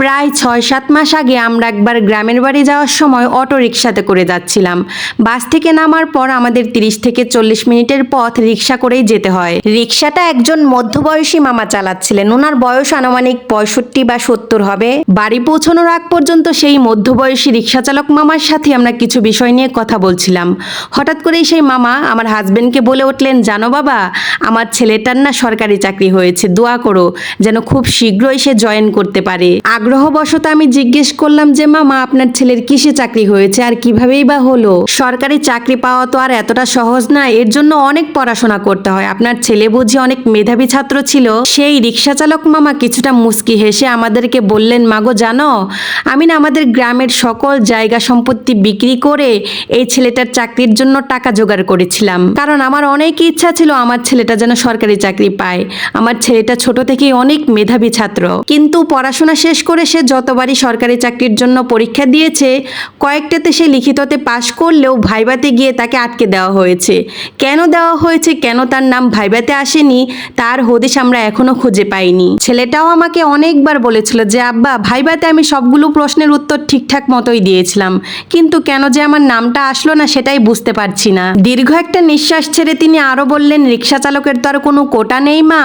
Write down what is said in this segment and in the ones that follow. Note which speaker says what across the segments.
Speaker 1: প্রায় ৬-৭ মাস আগে আমরা একবার গ্রামের বাড়ি যাওয়ার সময় অটো রিকশাতে করে যাচ্ছিলাম। বাস থেকে নামার পর আমাদের ৩০ থেকে ৪০ মিনিটের পথ রিকশা করেই যেতে হয়। রিকশাটা একজন মধ্যবয়সী মামা চালাচ্ছিলেন। ওনার বয়স আনুমানিক ৬৫ বা ৭০ হবে। বাড়ি পৌঁছানোর আগ পর্যন্ত সেই মধ্যবয়সী রিকশা চালক মামার সাথে আমরা কিছু বিষয় নিয়ে কথা বলছিলাম। হঠাৎ করেই সেই মামা আমার হাজবেন্ডকে বলে উঠলেন, জানো বাবা, আমার ছেলেটার না সরকারি চাকরি হয়েছে, দোয়া করো যেন খুব শীঘ্রই সে জয়েন করতে পারে। আগ্রহবশত আমি জিজ্ঞেস করলাম যে মামা, আপনার ছেলের কিসে চাকরি হয়েছে আর কিভাবেই বা হলো? সরকারি চাকরি পাওয়া তো আর এতটা সহজ না, এর জন্য অনেক পড়াশোনা করতে হয়। আপনার ছেলে বুঝি অনেক মেধাবী ছাত্র ছিল? সেই রিকশা চালক মামা কিছুটা মুচকি হেসে আমাদেরকে বললেন, মাগো জানো, আমি না আমাদের গ্রামের সকল জায়গা সম্পত্তি বিক্রি করে এই ছেলেটার চাকরির জন্য টাকা জোগাড় করেছিলাম, কারণ আমার অনেক ইচ্ছা ছিল আমার ছেলেটা যেন সরকারি চাকরি পায়। আমার ছেলেটা ছোট থেকেই অনেক মেধাবী ছাত্র, কিন্তু পড়াশোনা শেষ করে সে যতবারই সরকারি চাকরির জন্য পরীক্ষা দিয়েছে, কয়েকটাতে সে লিখিততে পাশ করলেও ভাইভাতে গিয়ে তাকে আটকে দেওয়া হয়েছে। কেন দেওয়া হয়েছে, কেন তার নাম ভাইভাতে আসেনি, তার হদিশ আমরা এখনো খুঁজে পাইনি। ছেলেটাও আমাকে অনেকবার বলেছিল যে আব্বা, ভাইভাতে আমি সবগুলো প্রশ্নের উত্তর ঠিকঠাক মতোই দিয়েছিলাম, কিন্তু কেন যে আমার নামটা আসলো না সেটাই বুঝতে পারছি না। দীর্ঘ একটা নিঃশ্বাস ছেড়ে তিনি আরো বললেন, রিকশা চালকের তো আর কোনো কোটা নেই মা,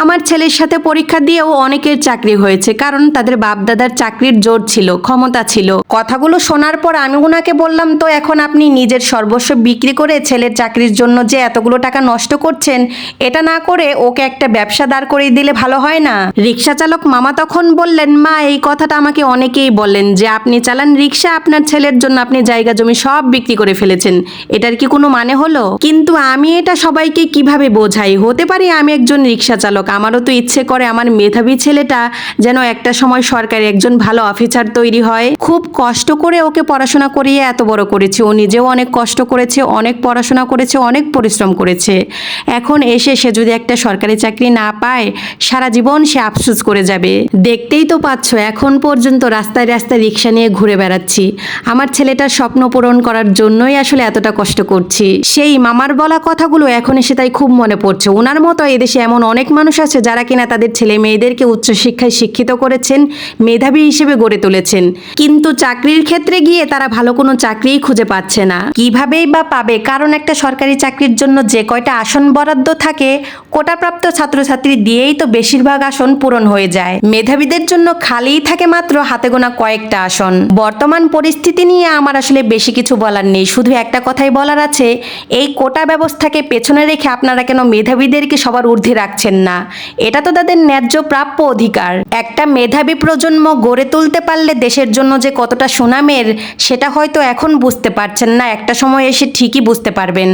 Speaker 1: আমার ছেলের সাথে পরীক্ষা দিয়েও অনেকের চাকরি হয়েছে, কারণ তাদের বাপদাদার চাকরির জোর ছিল, ক্ষমতা ছিল। কথাগুলো শোনার পর আমি ওনাকে বললাম, তো এখন আপনি নিজের সর্বস্ব বিক্রি করে ছেলের চাকরির জন্য যে এতগুলো টাকা নষ্ট করছেন, এটা না করে ওকে একটা ব্যবসা দাঁড় করিয়ে দিলে ভালো হয় না? রিকশা চালক মামা তখন বললেন, মা, এই কথাটা আমাকে অনেকেই বলেন যে আপনি চালান রিকশা, আপনার ছেলের জন্য আপনি জায়গা জমি সব বিক্রি করে ফেলেছেন, এটার কি কোনো মানে হলো? কিন্তু আমি এটা সবাইকে কিভাবে বোঝাই? হতে পারি আমি একজন রিকশা চালক, আমারও তো ইচ্ছে করে আমার মেধাবী ছেলেটা যেন একটা সময় সরকারি একজন ভালো অফিসার তৈরি হয়। খুব কষ্ট করে ওকে পড়াশোনা করিয়ে এত বড় করেছে, ও নিজেও অনেক কষ্ট করেছে, অনেক পড়াশোনা করেছে, অনেক পরিশ্রম করেছে। এখন এসে সে যদি একটা সরকারি চাকরি না পায়, সারা জীবন সে আফসোস করে যাবে। দেখতেই তো পাচ্ছ, এখন পর্যন্ত রাস্তায় রাস্তায় রিকশা নিয়ে ঘুরে বেড়াচ্ছি, আমার ছেলেটার স্বপ্ন পূরণ করার জন্যই আসলে এতটা কষ্ট করছি। সেই মামার বলা কথাগুলো এখন এসে তাই খুব মনে পড়ছে। ওনার মতো এদেশে এমন অনেক মানুষ আছে যারা কিনা তাদের ছেলে মেয়েদেরকে উচ্চশিক্ষায় শিক্ষিত করেছেন, মেধাবী হিসেবে গড়ে তুলেছেন, কিন্তু চাকরির ক্ষেত্রে গিয়ে তারা ভালো কোনো চাকরিই খুঁজে পাচ্ছে না। কিভাবেই বা পাবে? কারণ একটা সরকারি চাকরির জন্য যে কয়টা আসন বরাদ্দ থাকে, কোটাপ্রাপ্ত ছাত্রছাত্রী দিয়েই তো বেশিরভাগ আসন পূরণ হয়ে যায়। মেধাবীদের জন্য খালিই থাকে মাত্র হাতে গোনা কয়েকটা আসন। বর্তমান পরিস্থিতি নিয়ে আমার আসলে বেশি কিছু বলার নেই, শুধু একটা কথাই বলার আছে, এই কোটা ব্যবস্থাকে পেছনে রেখে আপনারা কেন মেধাবীদেরকে সবার ঊর্ধ্বে রাখছেন না? এটা তো তাদের ন্যায্য প্রাপ্য অধিকার। একটা মেধাবী প্রজন্ম গড়ে তুলতে পারলে দেশের জন্য যে কতটা সুনামের, সেটা হয়তো এখন বুঝতে পারছেন না, একটা সময় এসে ঠিকই বুঝতে পারবেন।